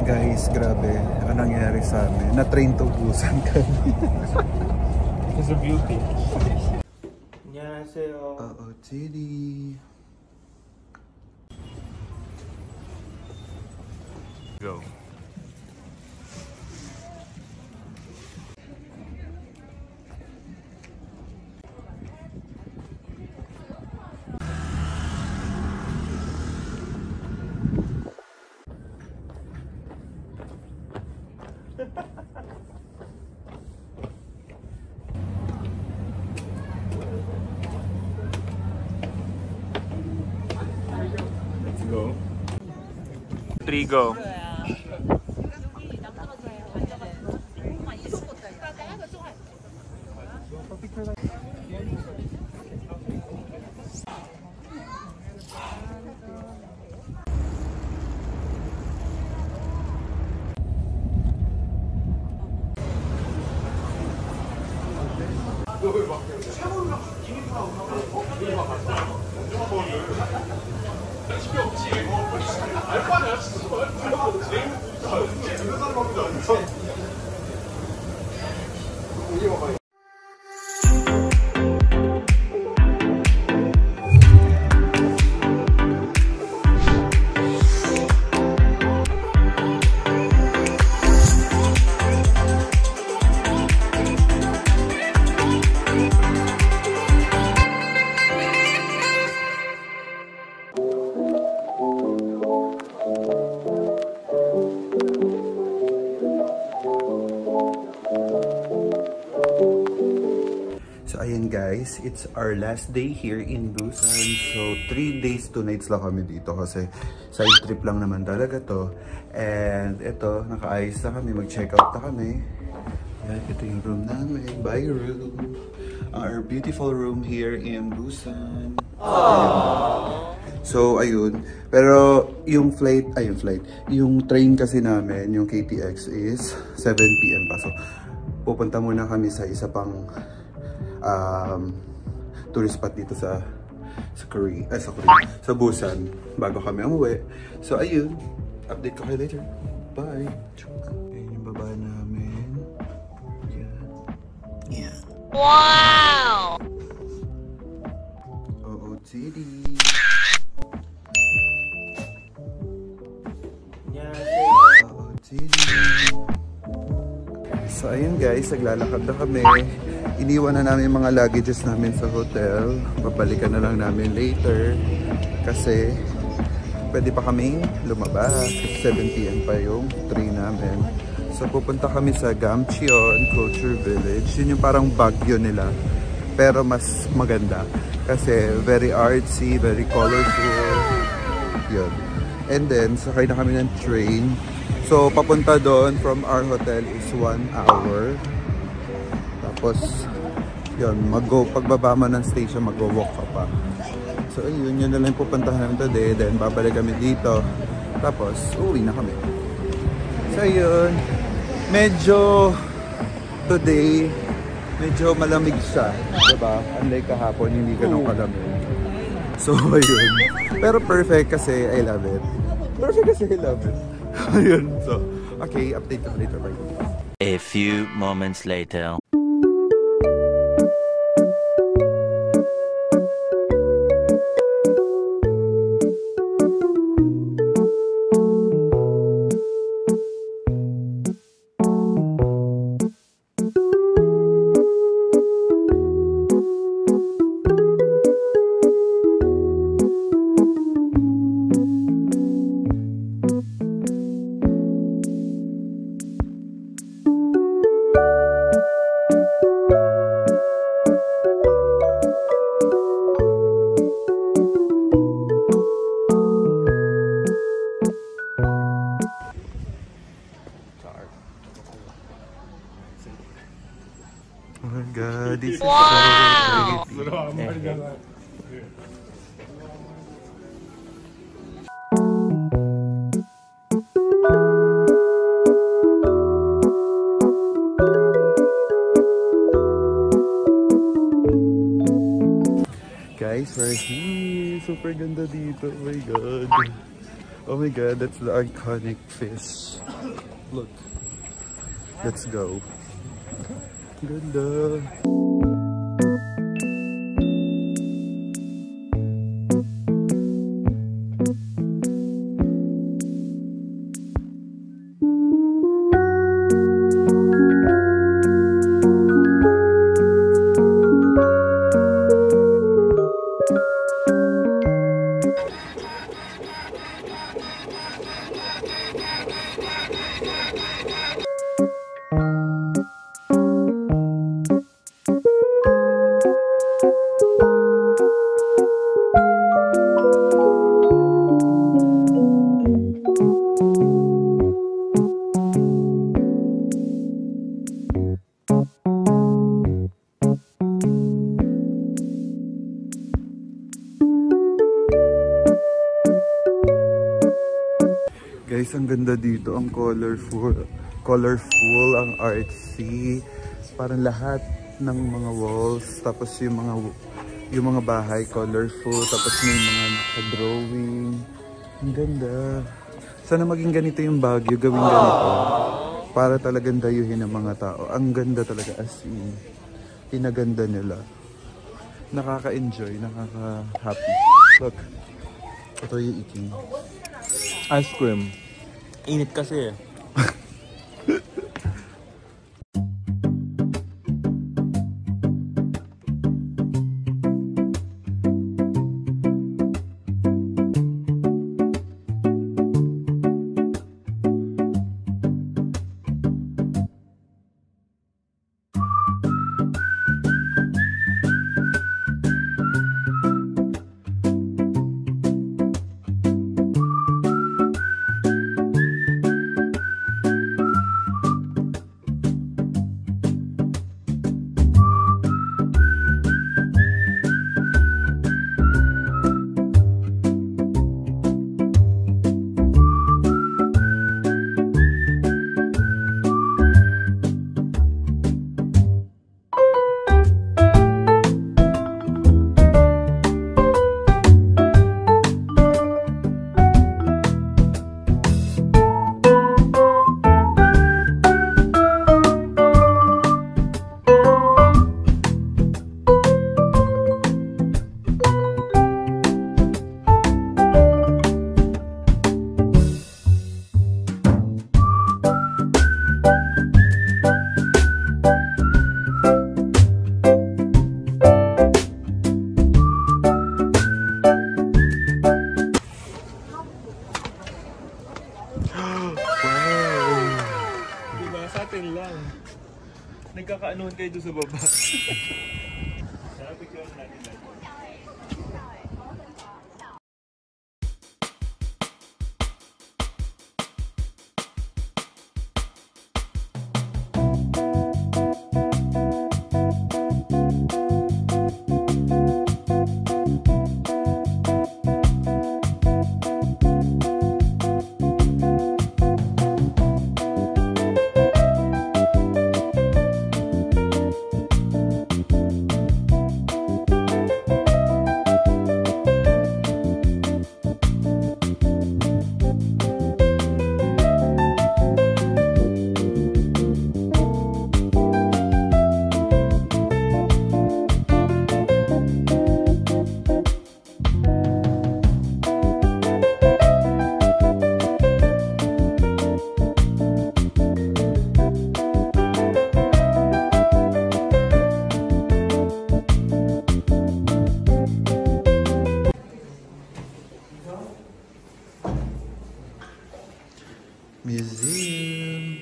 Guys, grabe. Anong nangyari sa amin? Na-train to Busan kami. It's a beauty. 안녕하세요. Chili. Go. Let's go. 3 go. So ayan guys, it's our last day here in Busan. So 3 days 2 nights lang kami dito kasi side trip lang naman talaga to. And ito, nakaayos na kami, mag-check out na kami. Ayan, ito yung room namin, by room. Our beautiful room here in Busan. Aww. So ayun, pero yung yung train kasi namin, yung KTX is 7 PM pa. So pupunta muna kami sa isa pang tourist spot dito sa Busan bago kami umuwi. So ayun, update ko kayo later. Bye. Ayan yung baba namin. Yeah. Wow! OOTD. So ayun guys, naglalakad na kami. Iniwan na namin yung mga luggages namin sa hotel. Babalikan na lang namin later kasi pwede pa kaming lumabas kasi 7 PM pa yung train namin. So pupunta kami sa Gamcheon Culture Village. Yun yung parang Baguio nila pero mas maganda kasi very artsy, very colorful. Yun. And then sakay na kami ng train. So papunta doon from our hotel is 1 hour. Tapos yun, pagbaba mo ng station, mag-walk ka pa. So ayun, yun na lang pupuntahan namin today. Then babalik kami dito. Tapos uwi na kami. So yun, today medyo malamig siya, diba? Unlike kahapon, hindi ganun kalamig. So ayun, pero perfect kasi I love it. Ayun, so okay, update ko later. Bye. A few moments later. Oh my god, this is so pretty. Guys, we're here. Super ganda dito. Oh my god. Oh my god, that's the iconic fish. Look. Let's go. Ganda. Guys, ang ganda dito, ang colorful, ang artsy. Parang lahat ng mga walls, tapos yung mga bahay colorful, tapos may mga naka-drawing. Ang ganda. Sana maging ganito yung Baguio, gawin ganito. Para talagang dayuhin ng mga tao. Ang ganda talaga, as in. Pinaganda nila. Nakaka-enjoy, nakaka-happy. Look, ito yung iking. Ice cream. Init kasi eh. Nagkakaanuhan kayo doon sa baba. Sabi ko natin lang. Museum.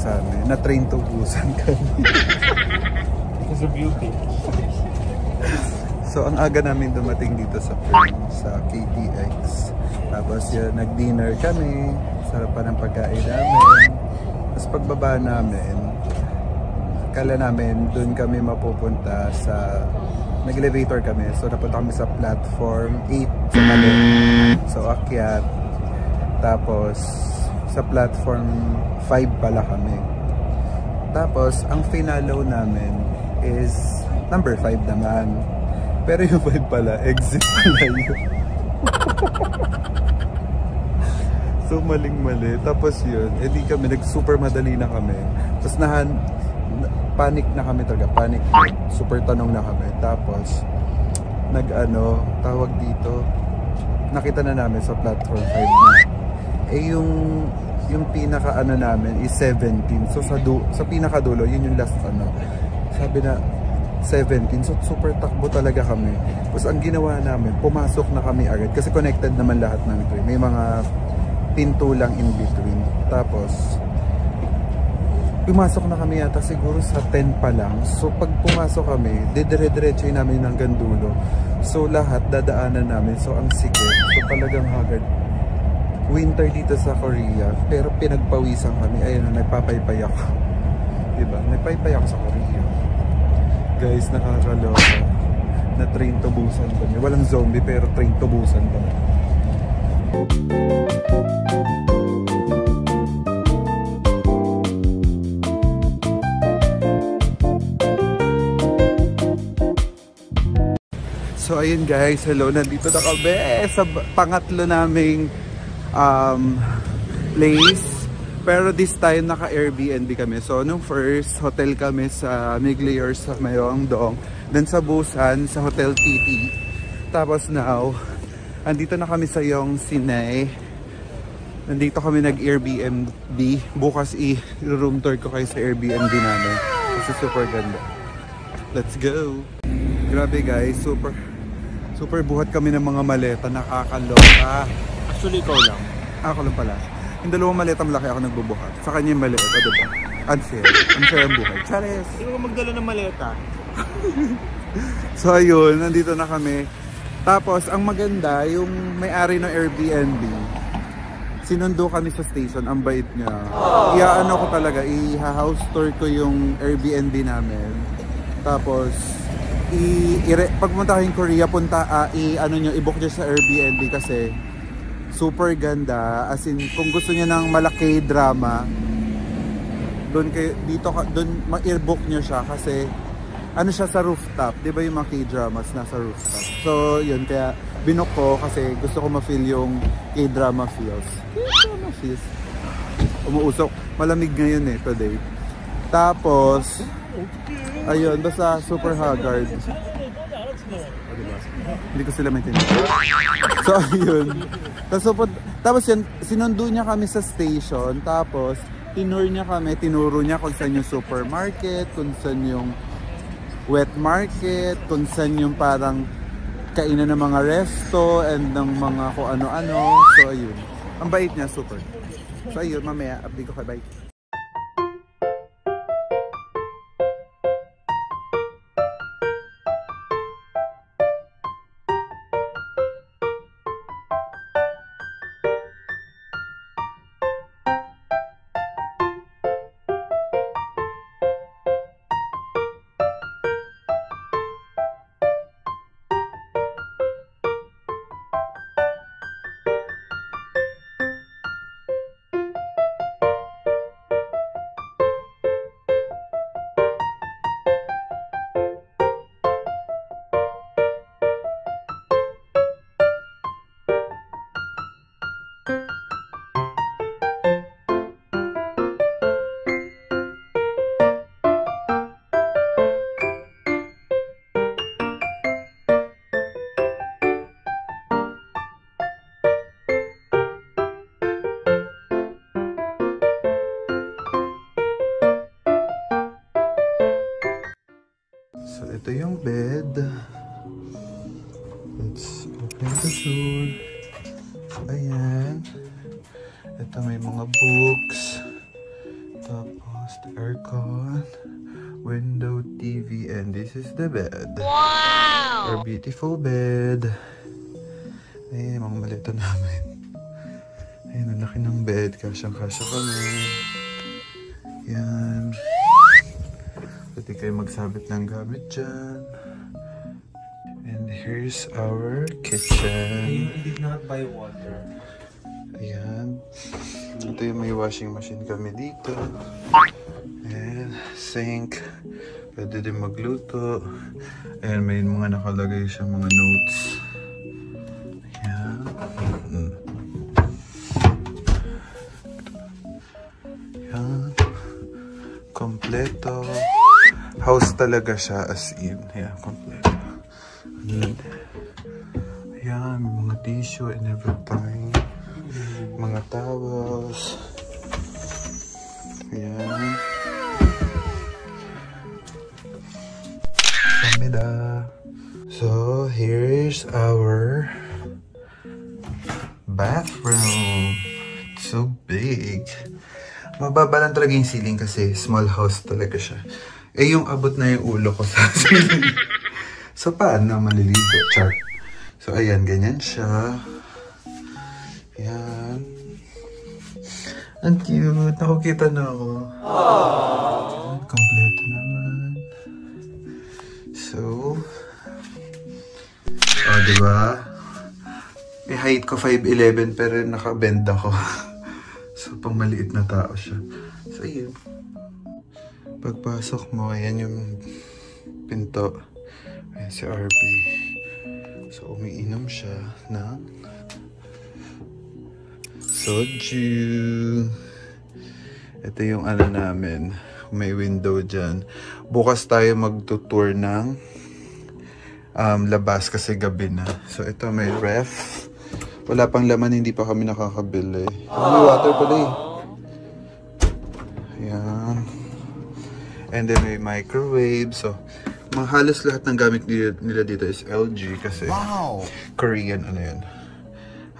sa amin. Na-train to busan kami. Because of beauty. So, ang aga namin dumating dito sa firm, sa KTX. Tapos yun, nag-dinner kami. Sarap pa ng pagkain namin. Tapos pagbaba namin, kala namin doon kami mapupunta sa... Nag-elevator kami. So, napunta kami sa platform 8 sa mali. So, akyat. Tapos, sa platform 5 pala kami. Tapos, ang finalo namin is number 5 naman. Pero yung 5 pala, exit pala yun. So, maling-mali. Tapos yun, edi kami, nag-super madali na kami. Tapos panic na kami talaga, panic mode. Super tanong na kami. Tapos, tawag dito, nakita na namin sa platform 5 na. Yung pinaka namin is 17. So, sa pinakadulo, yun yung last sabi na, 17. So, super takbo talaga kami. Tapos, ang ginawa namin, pumasok na kami agad. Kasi connected naman lahat ng train. May mga pinto lang in between. Tapos, pumasok na kami yata siguro sa 10 pa lang. So, pag pumasok kami, dire-diretso namin hanggang dulo. So, lahat dadaanan namin. So, ang sikip. So, talagang hagad. Winter dito sa Korea. Pero pinagpawisan kami. Ayun, nagpapaypay ako. Diba? Nagpaypay ako sa Korea. Guys, nakakaloka. Na train to busan kami. Walang zombie pero train to busan kami. So ayun guys, hello, nandito na kami sa pangatlo naming place. Pero this time naka-Airbnb kami. So nung first, hotel kami sa Miglior sa Myeongdong. Then sa Busan, sa Hotel TT. Tapos now, andito na kami sa Yongsinay. Nandito kami nag-Airbnb. Bukas i-room tour ko kayo sa Airbnb namin. Kasi super ganda. Let's go! Grabe guys, super buhat kami ng mga maleta. Nakakaloka. Actually, ikaw lang. Ako lang pala. Yung dalawang maleta malaki ako nagbubuhat. Sa kanya yung maliit, diba? Unfair. Unfair ang buhay. Chares! Hindi ko magdala ng maleta. So ayun, nandito na kami. Tapos, ang maganda, yung may-ari ng Airbnb, sinundo kami sa station, ang bait niya. Ko talaga, i-house tour ko yung Airbnb namin. Tapos, pag pumunta kayong Korea, i-book nyo sa Airbnb kasi super ganda. As in, kung gusto niya ng malaki drama, doon i-book nyo siya kasi siya sa rooftop. Di ba yung mga K-dramas nasa rooftop? So, yun. Kaya binook ko kasi gusto ko ma-feel yung K-drama feels. K-drama feels. Umuusok. Malamig ngayon today. Tapos, ayun, basta super haggard. Hindi ko sila maintindihan. So, ayun. Tapos yun, sinundo niya kami sa station. Tapos, tinuro niya kung saan yung supermarket, kung saan yung wet market, kung saan yung parang kainan ng mga resto and ng mga kung ano-ano. So, ayun. Ang bait niya, super. So, ayun, mamaya, update ko kay bye. So, ito yung bed. Let's open the door. Ayan. Ito may mga books. Tapos, Tapos the aircon, window, TV, and this is the bed. Wow! Our beautiful bed. Ayun, mga malita namin. Ayun, ang laki ng bed. Kasyang-kasya kami. Yan. Pwede kayo magsabit ng gamit dyan. And here's our kitchen. You did not buy water. Ayan. Ito yung may washing machine kami dito. And sink. Pwede din magluto. Ayan, may mga nakalagay siya mga notes. Ayan. Ayan. Kompleto. House talaga siya as in. Ayan, kompleto. Ayan, may mga tissue and everything. Mga towels. Ayan. Kamida. So, here's our bathroom. It's so big. Mababa lang talaga yung ceiling kasi small house talaga siya. Eh, yung abot na yung ulo ko sa ceiling. So, paano maliligo? Char. So, ayan, ganyan siya. Ayan. Ang cute. Nakukita na ako. Aww. Kompleto naman. So, oh, diba? May height ko 5'11" pero nakabend ako. So, pang maliit na tao siya. So, yun. Pagpasok mo, ayan yung pinto. Ayan si RB. So, umiinom siya ng soju. Ito yung ano namin. May window dyan. Bukas tayo magtutour ng labas kasi gabi na. So, ito may ref. Wala pang laman, hindi pa kami nakakabili. May water pala eh. Ayan. And then may microwave. So, mga halos lahat ng gamit nila dito is LG kasi Korean ano yan.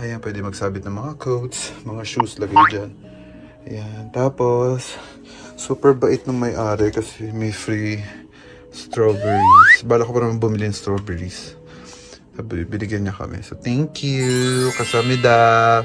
Ayan, pwede magsabit ng mga coats, mga shoes lagay dyan. Ayan, tapos super bait ng may-ari kasi may free strawberries. Bala ko pa naman bumili ng strawberries. Sabi, binigyan niya kami. So, thank you! Kasamida!